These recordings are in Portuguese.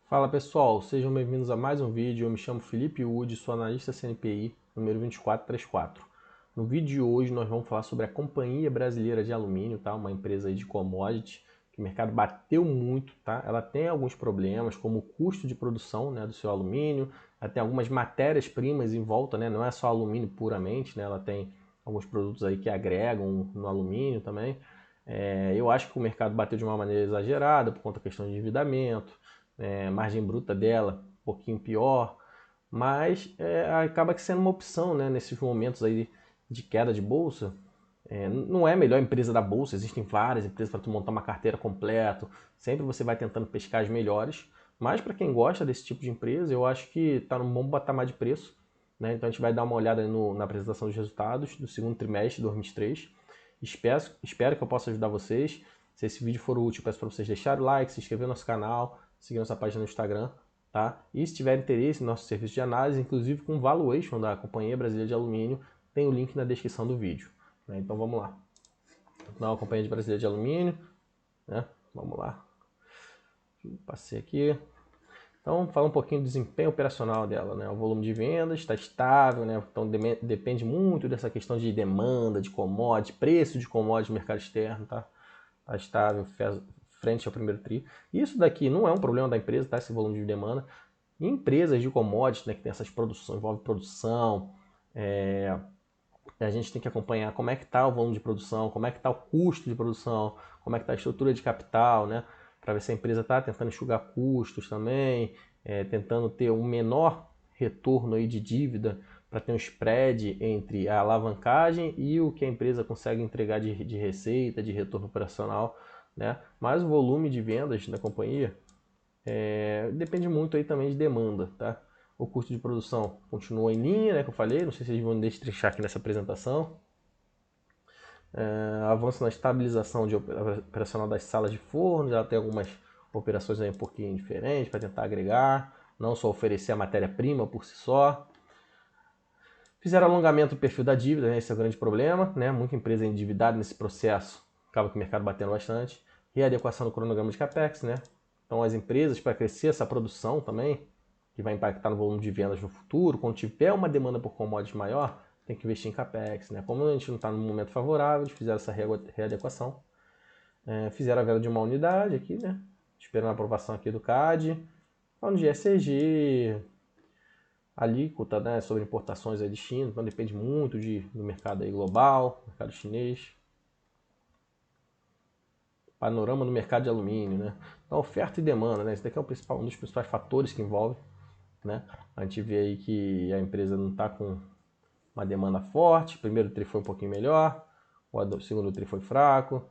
Fala pessoal, sejam bem-vindos a mais um vídeo. Eu me chamo Felipe Wood, sou analista CNPI, número 2434. No vídeo de hoje nós vamos falar sobre a Companhia Brasileira de Alumínio, tá? Uma empresa aí de commodity que o mercado bateu muito, tá? Ela tem alguns problemas, como o custo de produção, né, do seu alumínio, ela tem algumas matérias-primas em volta, né? Não é só alumínio puramente, né? Ela tem alguns produtos aí que agregam no alumínio também. Eu acho que o mercado bateu de uma maneira exagerada por conta da questão de endividamento, margem bruta dela um pouquinho pior, mas acaba que sendo uma opção, né, nesses momentos aí de queda de bolsa. Não é a melhor empresa da bolsa, existem várias empresas para tu montar uma carteira completa, sempre você vai tentando pescar as melhores, mas para quem gosta desse tipo de empresa, eu acho que está num bom patamar de preço, né? Então a gente vai dar uma olhada na apresentação dos resultados do segundo trimestre de 2023. Espero que eu possa ajudar vocês. Se esse vídeo for útil, peço para vocês deixarem o like, se inscrever no nosso canal, seguir nossa página no Instagram, tá? E se tiver interesse no nosso serviço de análise, inclusive com valuation da Companhia Brasileira de Alumínio, tem o link na descrição do vídeo, né? Então vamos lá. Então, a Companhia Brasileira de Alumínio, né? Vamos lá. Passei aqui. Então, fala um pouquinho do desempenho operacional dela, né? O volume de vendas está estável, né? Então, depende muito dessa questão de demanda, de commodity, preço de commodity no mercado externo, tá? Está estável frente ao primeiro tri. Isso daqui não é um problema da empresa, tá? Esse volume de demanda. Em empresas de commodities, né, que tem essas produções, envolve produção, a gente tem que acompanhar como é que está o volume de produção, como é que está o custo de produção, como é que está a estrutura de capital, né? Para ver se a empresa está tentando enxugar custos também, tentando ter um menor retorno aí de dívida para ter um spread entre a alavancagem e o que a empresa consegue entregar de receita, de retorno operacional, né? Mas o volume de vendas da companhia depende muito aí também de demanda, tá? O custo de produção continua em linha, né, que eu falei, não sei se vocês vão destrinchar aqui nessa apresentação. Avanço na estabilização operacional das salas de forno, já tem algumas operações aí um pouquinho diferentes para tentar agregar, não só oferecer a matéria-prima por si só. Fizeram alongamento do perfil da dívida, né? Esse é o grande problema, né? Muita empresa endividada nesse processo, acaba que o mercado batendo bastante. Readequação do cronograma de capex, né? Então as empresas, para crescer essa produção também, que vai impactar no volume de vendas no futuro, quando tiver uma demanda por commodities maior, tem que investir em capex, né? Como a gente não está num momento favorável, eles fizeram essa readequação. Fizeram a venda de uma unidade aqui, né? Esperando a aprovação aqui do CAD. Falando de ESG, alíquota, né, sobre importações aí de China, então depende muito do mercado aí global, mercado chinês. Panorama do mercado de alumínio, né? Então, oferta e demanda, né? Esse daqui é um dos principais fatores que envolve, né? A gente vê aí que a empresa não está com uma demanda forte, o primeiro tri foi um pouquinho melhor, o segundo tri foi fraco.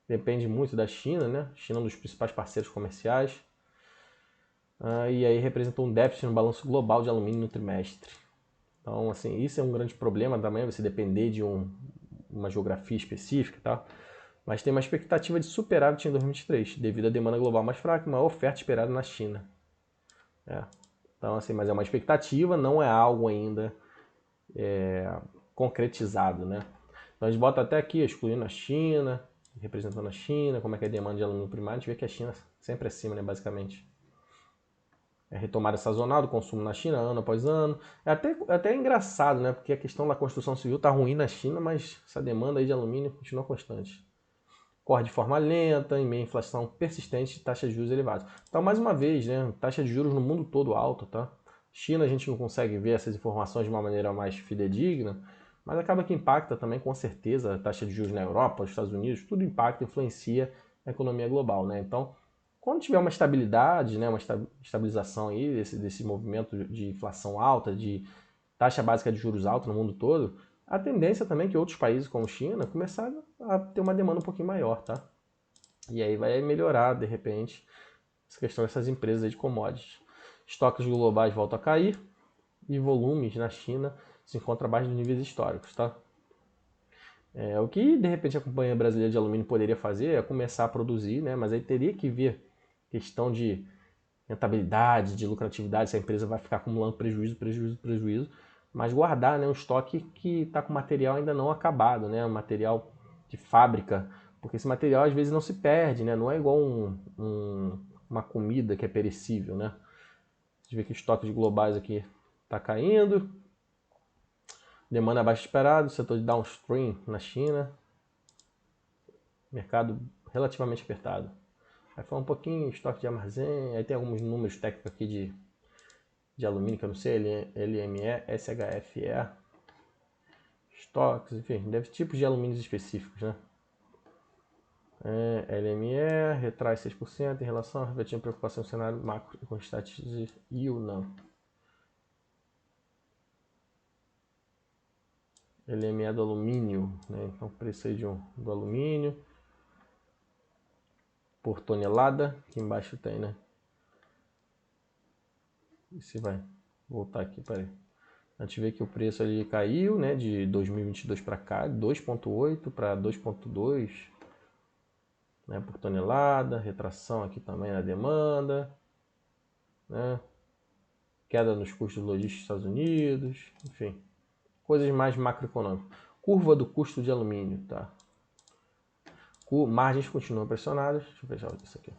Depende muito da China, né? China é um dos principais parceiros comerciais. E aí representou um déficit no balanço global de alumínio no trimestre. Então, assim, isso é um grande problema também, você depender de uma geografia específica e tal. Mas tem uma expectativa de superávit em 2023, devido à demanda global mais fraca e maior oferta esperada na China. Então, assim, mas é uma expectativa, não é algo ainda concretizado, né? Então a gente bota até aqui, excluindo a China, representando a China, como é que é a demanda de alumínio primário, a gente vê que a China sempre acima, né, basicamente. É retomada sazonal do consumo na China, ano após ano. É até engraçado, né? Porque a questão da construção civil está ruim na China, mas essa demanda aí de alumínio continua constante. Corre de forma lenta, em meio à inflação persistente e taxa de juros elevadas. Então, mais uma vez, né? Taxa de juros no mundo todo alta, tá? China a gente não consegue ver essas informações de uma maneira mais fidedigna, mas acaba que impacta também, com certeza, a taxa de juros na Europa, nos Estados Unidos, tudo impacta, influencia a economia global, né? Então, quando tiver uma estabilidade, né, uma estabilização aí desse movimento de inflação alta, de taxa básica de juros alta no mundo todo, a tendência também é que outros países como China começarem a ter uma demanda um pouquinho maior, tá? E aí vai melhorar, de repente, essa questão dessas empresas de commodities. Estoques globais voltam a cair e volumes na China se encontram abaixo dos níveis históricos, tá? O que, de repente, a Companhia Brasileira de Alumínio poderia fazer é começar a produzir, né? Mas aí teria que ver questão de rentabilidade, de lucratividade, se a empresa vai ficar acumulando prejuízo, prejuízo, prejuízo, mas guardar, né, um estoque que está com material ainda não acabado, né, um material de fábrica, porque esse material às vezes não se perde, né, não é igual uma comida que é perecível, né? Você vê que o estoque de globais aqui está caindo. Demanda abaixo de esperado, setor de downstream na China. Mercado relativamente apertado. Aí foi um pouquinho estoque de armazém, aí tem alguns números técnicos aqui de alumínio, que eu não sei, LME, SHFE, estoques, enfim, deve tipos de alumínios específicos, né? LME retrai 6% em relação a refletindo preocupação no cenário macro com estatísticas de yield, não. LME do alumínio, né? Então preço aí do alumínio por tonelada, aqui embaixo tem, né? E se vai voltar aqui, peraí. A gente vê que o preço ali caiu, né, de 2022 para cá, 2,8 para 2,2, né, por tonelada, retração aqui também na demanda, né, queda nos custos logísticos dos Estados Unidos, enfim, coisas mais macroeconômicas. Curva do custo de alumínio, tá? Margens continuam pressionadas, deixa eu fechar isso aqui.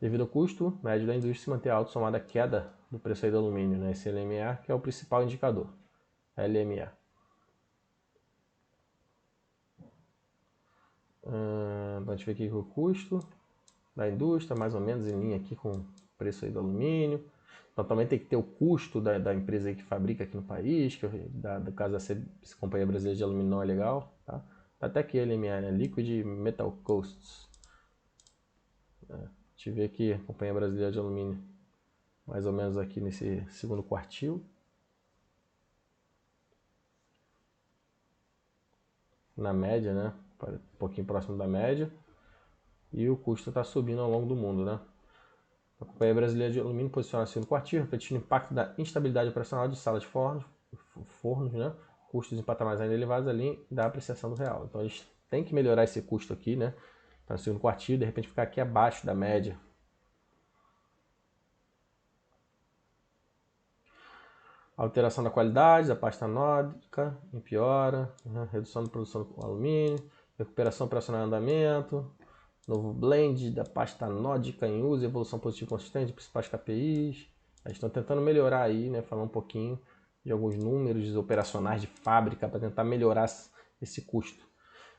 Devido ao custo médio da indústria se manter alto, somado à queda do preço aí do alumínio, né, esse LME, que é o principal indicador, LME. A gente vê aqui o custo da indústria, mais ou menos em linha aqui com o preço aí do alumínio. Então também tem que ter o custo da empresa aí que fabrica aqui no país, que do caso da Companhia Brasileira de Alumínio não é legal. Tá? Até aqui LME, né? Liquid Metal Costs. A gente vê aqui a Companhia Brasileira de Alumínio, mais ou menos aqui nesse segundo quartil. Na média, né? Um pouquinho próximo da média. E o custo está subindo ao longo do mundo, né? A Companhia Brasileira de Alumínio posiciona-se no quartil, refletindo o impacto da instabilidade operacional de salas de fornos, né? Custos em patamares ainda elevados além da apreciação do real. Então eles têm que melhorar esse custo aqui, né? Para o segundo quartil, de repente ficar aqui abaixo da média. Alteração da qualidade da pasta anódica, empeora, né? Redução da produção do alumínio, recuperação operacional em andamento, novo blend da pasta anódica em uso, evolução positiva e consistente de principais KPIs. Eles estão tentando melhorar aí, né? Falar um pouquinho de alguns números operacionais de fábrica para tentar melhorar esse custo.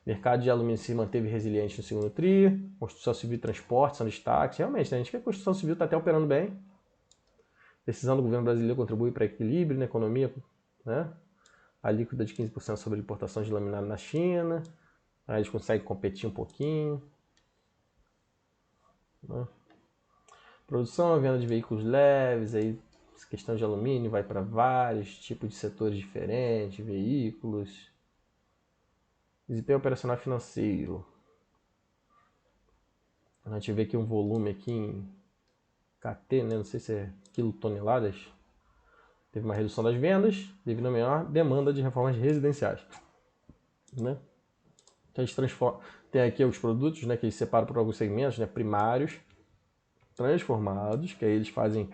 Mercado de alumínio se manteve resiliente no segundo TRI, construção civil e transporte são destaques. Realmente, né? A gente vê que a construção civil está até operando bem. Decisão do governo brasileiro contribui para equilíbrio na economia, né? A alíquota de 15% sobre importação de laminado na China. Aí eles conseguem competir um pouquinho. Né? Produção e venda de veículos leves, aí questão de alumínio vai para vários tipos de setores diferentes, veículos. Desempenho operacional financeiro. A gente vê aqui um volume aqui em KT, né? Não sei se é quilotoneladas. Teve uma redução das vendas devido à menor demanda de reformas residenciais. Né? Então, eles tem aqui os produtos, né, que eles separam por alguns segmentos, né, primários, transformados, que aí eles fazem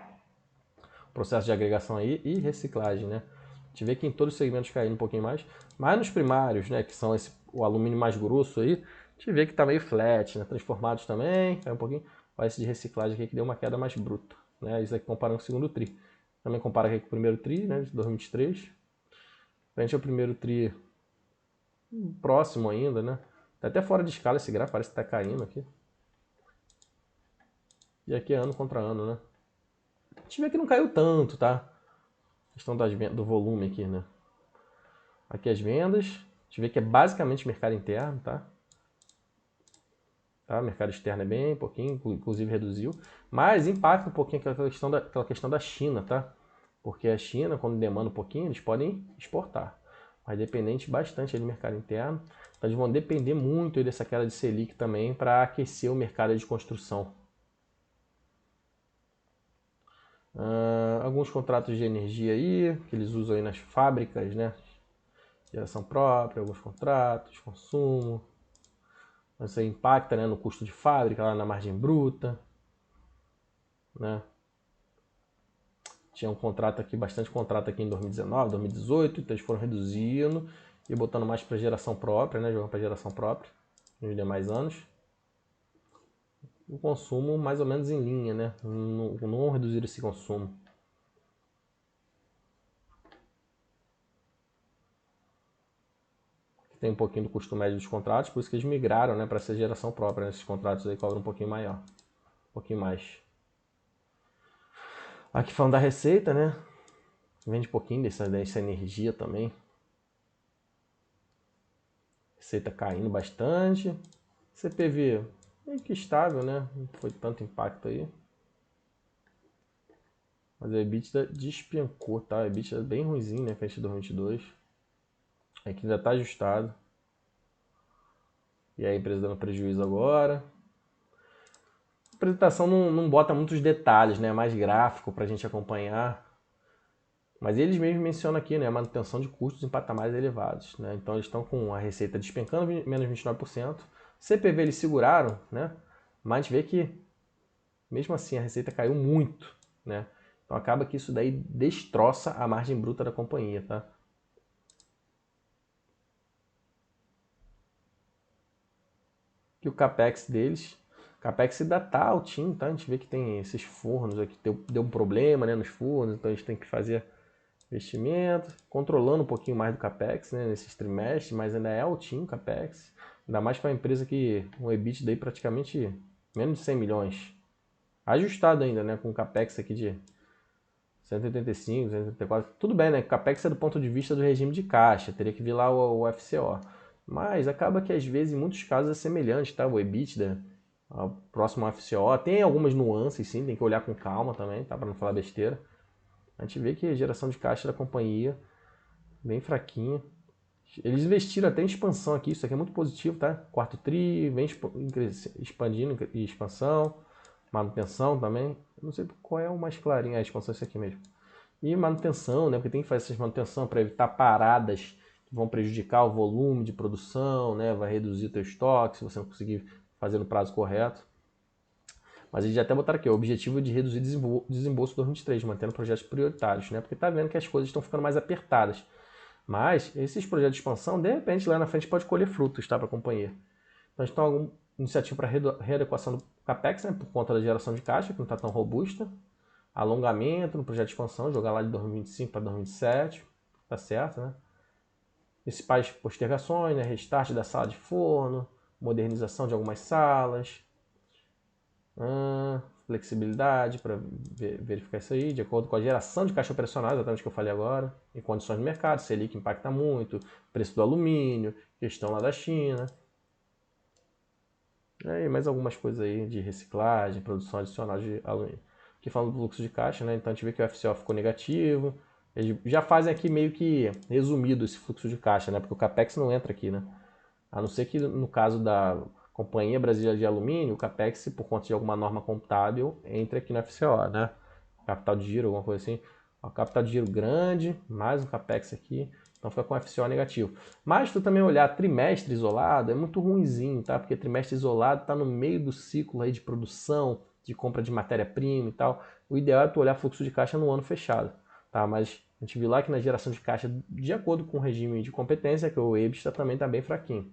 processo de agregação aí e reciclagem, né? A gente vê que em todos os segmentos caindo um pouquinho mais, mas nos primários, né, que são o alumínio mais grosso aí, a gente vê que tá meio flat, né? Transformados também, caiu um pouquinho. Olha esse de reciclagem aqui que deu uma queda mais bruta, né? Isso aqui comparando com o segundo TRI. Também compara aqui com o primeiro TRI, né, de 2023. Frente ao primeiro TRI próximo ainda, né? Tá até fora de escala esse gráfico, parece que tá caindo aqui. E aqui é ano contra ano, né? A gente vê que não caiu tanto, tá? A questão do volume aqui, né? Aqui as vendas. A gente vê que é basicamente mercado interno, tá? Mercado externo é bem pouquinho, inclusive reduziu. Mas impacta um pouquinho aquela questão da China, tá? Porque a China, quando demanda um pouquinho, eles podem exportar. Mas dependente bastante do mercado interno. Então eles vão depender muito dessa queda de Selic também para aquecer o mercado de construção. Alguns contratos de energia aí, que eles usam aí nas fábricas, né? Geração própria, alguns contratos, consumo. Isso aí impacta, né, no custo de fábrica, lá na margem bruta. Né? Tinha um contrato aqui, bastante contrato aqui em 2019, 2018, então eles foram reduzindo e botando mais para geração própria, né? Jogando para geração própria nos demais anos. o consumo mais ou menos em linha, né? Não reduzir esse consumo. Tem um pouquinho do custo médio dos contratos, por isso que eles migraram, né, para essa geração própria. Né? Esses contratos aí cobram um pouquinho maior, um pouquinho mais. Aqui falando da receita, né? Vende um pouquinho dessa energia também. Receita caindo bastante. CPV meio que estável, né? Não foi tanto impacto aí. Mas a EBITDA despencou, tá? A EBITDA é bem ruimzinho, né? Frente de 2022. Aqui ainda tá ajustado. E aí a empresa dando prejuízo agora. A apresentação não bota muitos detalhes, né? É mais gráfico pra gente acompanhar. Mas eles mesmos mencionam aqui, né? A manutenção de custos em patamares elevados, né? Então eles estão com a receita despencando menos 29%. CPV eles seguraram, né? Mas a gente vê que mesmo assim a receita caiu muito, né? Então acaba que isso daí destroça a margem bruta da companhia, tá? E o capex deles, o capex ainda tá altinho, tá? A gente vê que tem esses fornos aqui, deu um problema, né, nos fornos, então eles têm que fazer investimento, controlando um pouquinho mais do capex, né, nesses trimestres, mas ainda é altinho o capex, ainda mais para uma empresa que um EBITDA aí praticamente menos de 100 milhões, ajustado ainda, né, com o capex aqui de 185, 184, tudo bem, né? Capex é do ponto de vista do regime de caixa, teria que vir lá o FCO. Mas acaba que às vezes, em muitos casos, é semelhante, tá? O EBITDA, ao próximo FCO. Tem algumas nuances, sim, tem que olhar com calma também, tá? Para não falar besteira. A gente vê que a geração de caixa da companhia, bem fraquinha. Eles investiram até em expansão aqui, isso aqui é muito positivo, tá? Quarto tri, vem expandindo e expansão, manutenção também. Eu não sei qual é o mais clarinho, a expansão é isso aqui mesmo. E manutenção, né? Porque tem que fazer essas manutenção para evitar paradas que vão prejudicar o volume de produção, né? Vai reduzir o teu estoque se você não conseguir fazer no prazo correto. Mas eles já até botaram aqui, o objetivo é de reduzir desembolso 2023, mantendo projetos prioritários, né? Porque tá vendo que as coisas estão ficando mais apertadas. Mas esses projetos de expansão, de repente, lá na frente pode colher frutos, tá? Para a companhia. Então, a gente tem alguma iniciativa para readequação do CAPEX, né? Por conta da geração de caixa, que não está tão robusta. Alongamento no projeto de expansão, jogar lá de 2025 para 2027, tá certo, né? Principais postergações, né? Restart da sala de forno, modernização de algumas salas, flexibilidade para verificar isso aí, de acordo com a geração de caixa operacional, exatamente o que eu falei agora, em condições de mercado, Selic impacta muito, preço do alumínio, questão lá da China. E mais algumas coisas aí de reciclagem, produção adicional de alumínio. Aqui falando do fluxo de caixa, né? Então a gente vê que o FCO ficou negativo. Eles já fazem aqui meio que resumido esse fluxo de caixa, né? Porque o CAPEX não entra aqui, né? A não ser que no caso da Companhia Brasileira de Alumínio, o CAPEX, por conta de alguma norma contábil, entre aqui no FCO, né? Capital de giro, alguma coisa assim. O capital de giro grande, mais um CAPEX aqui. Então fica com FCO negativo. Mas tu também olhar trimestre isolado é muito ruinzinho, tá? Porque trimestre isolado está no meio do ciclo aí de produção, de compra de matéria-prima e tal. O ideal é tu olhar fluxo de caixa no ano fechado, tá? Mas a gente viu lá que na geração de caixa, de acordo com o regime de competência, que o EBITDA também está bem fraquinho.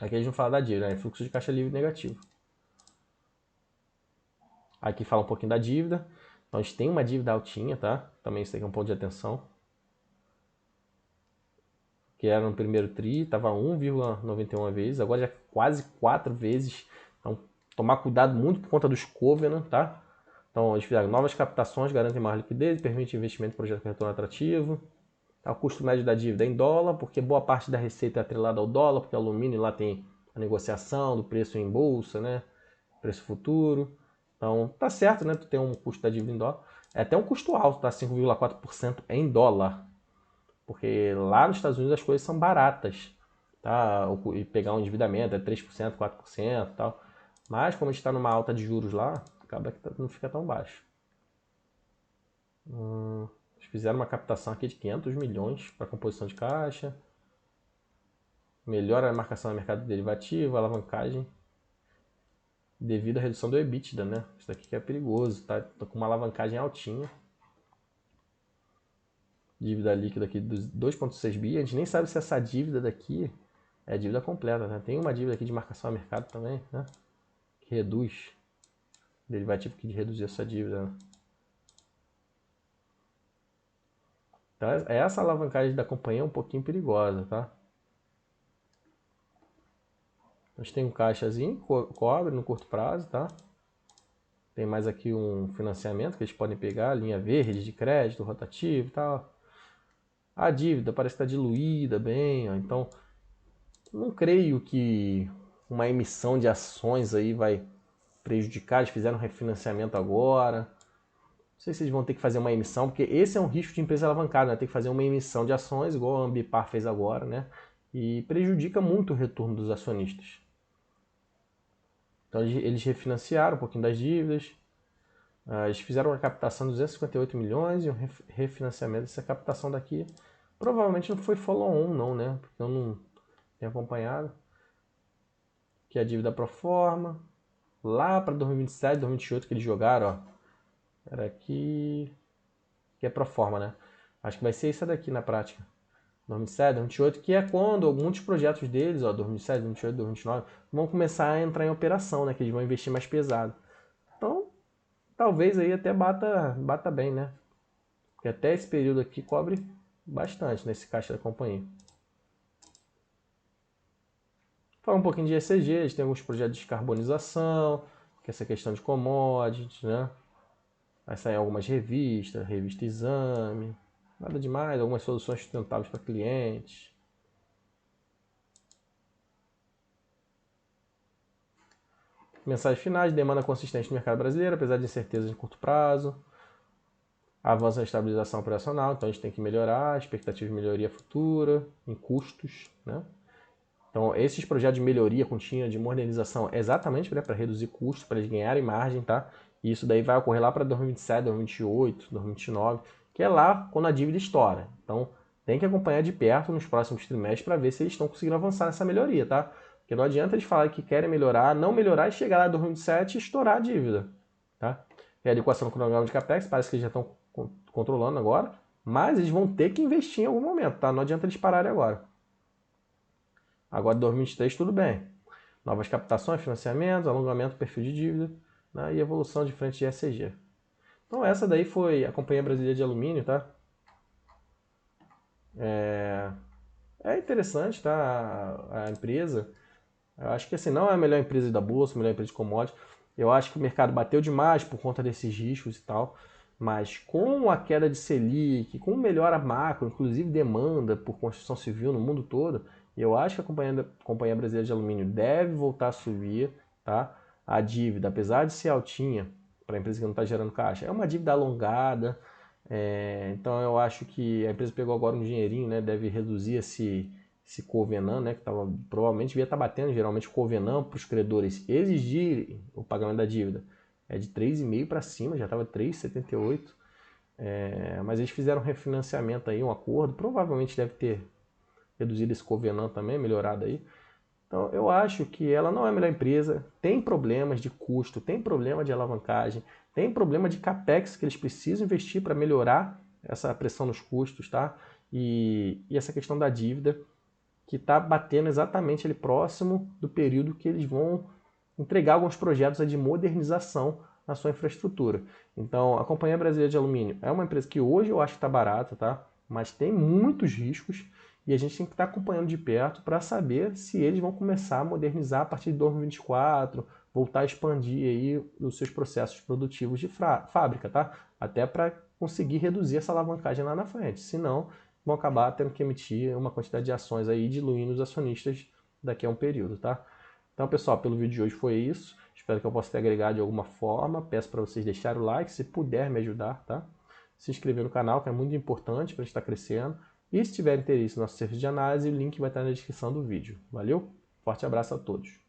Aqui a gente não fala da dívida, né? Fluxo de caixa livre negativo. Aqui fala um pouquinho da dívida. Então a gente tem uma dívida altinha, tá? Também isso aqui é um ponto de atenção. Que era no primeiro tri, estava 1,91 vezes, agora já é quase 4 vezes. Então, tomar cuidado muito por conta dos covenant, tá? Então, eles fizeram novas captações, garantem mais liquidez, permite investimento em projeto com retorno atrativo. Tá, o custo médio da dívida é em dólar, porque boa parte da receita é atrelada ao dólar, porque o alumínio lá tem a negociação do preço em bolsa, né? Preço futuro. Então, tá certo, né? Tu tem um custo da dívida em dólar. É até um custo alto, tá? 5,4% em dólar. Porque lá nos Estados Unidos as coisas são baratas, tá? E pegar um endividamento é 3%, 4% e tal. Mas como a gente está numa alta de juros lá, acaba que não fica tão baixo. Eles fizeram uma captação aqui de 500 milhões para composição de caixa. Melhora a marcação no mercado derivativo, alavancagem devido à redução do EBITDA, né? Isso daqui que é perigoso, tá? Tô com uma alavancagem altinha. Dívida líquida aqui dos 2,6 bi. A gente nem sabe se essa dívida daqui é dívida completa, né? Tem uma dívida aqui de marcação a mercado também, né? que reduz, derivativo que reduzir essa dívida. Então, essa alavancagem da companhia é um pouquinho perigosa, tá? A gente tem um caixazinho, cobre no curto prazo, tá? Tem mais aqui um financiamento que eles podem pegar, linha verde de crédito, rotativo e tal. A dívida parece estar diluída bem, ó. Então não creio que uma emissão de ações aí vai prejudicar. Eles fizeram um refinanciamento agora. Não sei se eles vão ter que fazer uma emissão, porque esse é um risco de empresa alavancada, né? Ter que fazer uma emissão de ações, igual a Ambipar fez agora, né? E prejudica muito o retorno dos acionistas. Então eles refinanciaram um pouquinho das dívidas. Eles fizeram uma captação de 258 milhões e um refinanciamento dessa captação daqui. Provavelmente não foi follow-on não, né? Porque eu não tenho acompanhado. Que é a dívida pro forma. Lá para 2027, 2028 que eles jogaram, ó. Era aqui. Que é pro forma, né? Acho que vai ser isso daqui na prática. 2027, 2028, que é quando alguns projetos deles, ó, 2027, 2028, 2029, vão começar a entrar em operação, né? Que eles vão investir mais pesado. Então, talvez aí até bata bem, né? Porque até esse período aqui cobre bastante nesse caixa da companhia. Fala um pouquinho de ESG, eles têm alguns projetos de descarbonização, que é essa questão de commodities, né? Vai sair algumas revistas, revista Exame, nada demais, algumas soluções sustentáveis para clientes. Mensagens finais, demanda consistente no mercado brasileiro, apesar de incertezas de curto prazo. Avanço na estabilização operacional, então a gente tem que melhorar, expectativa de melhoria futura, em custos, né? Então, esses projetos de melhoria contínua, de modernização, é exatamente, né, para reduzir custos, para eles ganharem margem, tá? E isso daí vai ocorrer lá para 2027, 2028, 2029, que é lá quando a dívida estoura. Então, tem que acompanhar de perto nos próximos trimestres para ver se eles estão conseguindo avançar nessa melhoria, tá? Porque não adianta eles falarem que querem melhorar, não melhorar e chegar lá em 2027 e estourar a dívida, tá? E a adequação do cronograma de CAPEX, parece que eles já estão controlando agora, mas eles vão ter que investir em algum momento, tá? Não adianta eles pararem agora. Agora, 2023, tudo bem. Novas captações, financiamentos, alongamento do perfil de dívida, né, e evolução de frente de ESG. Então, essa daí foi a Companhia Brasileira de Alumínio, tá? É interessante, tá? A empresa. Eu acho que assim, não é a melhor empresa da bolsa, a melhor empresa de commodities. Eu acho que o mercado bateu demais por conta desses riscos e tal. Mas com a queda de Selic, com melhora macro, inclusive demanda por construção civil no mundo todo, eu acho que a Companhia Brasileira de Alumínio deve voltar a subir, tá? A dívida, apesar de ser altinha para a empresa que não está gerando caixa, é uma dívida alongada. Então eu acho que a empresa pegou agora um dinheirinho, né? Deve reduzir esse covenant, né? Que provavelmente devia estar batendo geralmente o covenant para os credores exigirem o pagamento da dívida. É de 3,5 para cima, já estava 3,78. Mas eles fizeram um refinanciamento aí, um acordo, provavelmente deve ter reduzido esse covenant também, melhorado aí. Então eu acho que ela não é a melhor empresa, tem problemas de custo, tem problema de alavancagem, tem problema de capex que eles precisam investir para melhorar essa pressão nos custos, tá? E essa questão da dívida que está batendo exatamente ali próximo do período que eles vão entregar alguns projetos de modernização na sua infraestrutura. Então, a Companhia Brasileira de Alumínio é uma empresa que hoje eu acho que está barata, tá? Mas tem muitos riscos e a gente tem que estar acompanhando de perto para saber se eles vão começar a modernizar a partir de 2024, voltar a expandir aí os seus processos produtivos de fábrica, tá? Até para conseguir reduzir essa alavancagem lá na frente. Senão, vão acabar tendo que emitir uma quantidade de ações aí, diluindo os acionistas daqui a um período, tá? Então, pessoal, pelo vídeo de hoje foi isso. Espero que eu possa ter agregado de alguma forma. Peço para vocês deixarem o like, se puder me ajudar, tá? Se inscrever no canal, que é muito importante para a gente estar crescendo. E se tiver interesse no nosso serviço de análise, o link vai estar na descrição do vídeo. Valeu? Forte abraço a todos.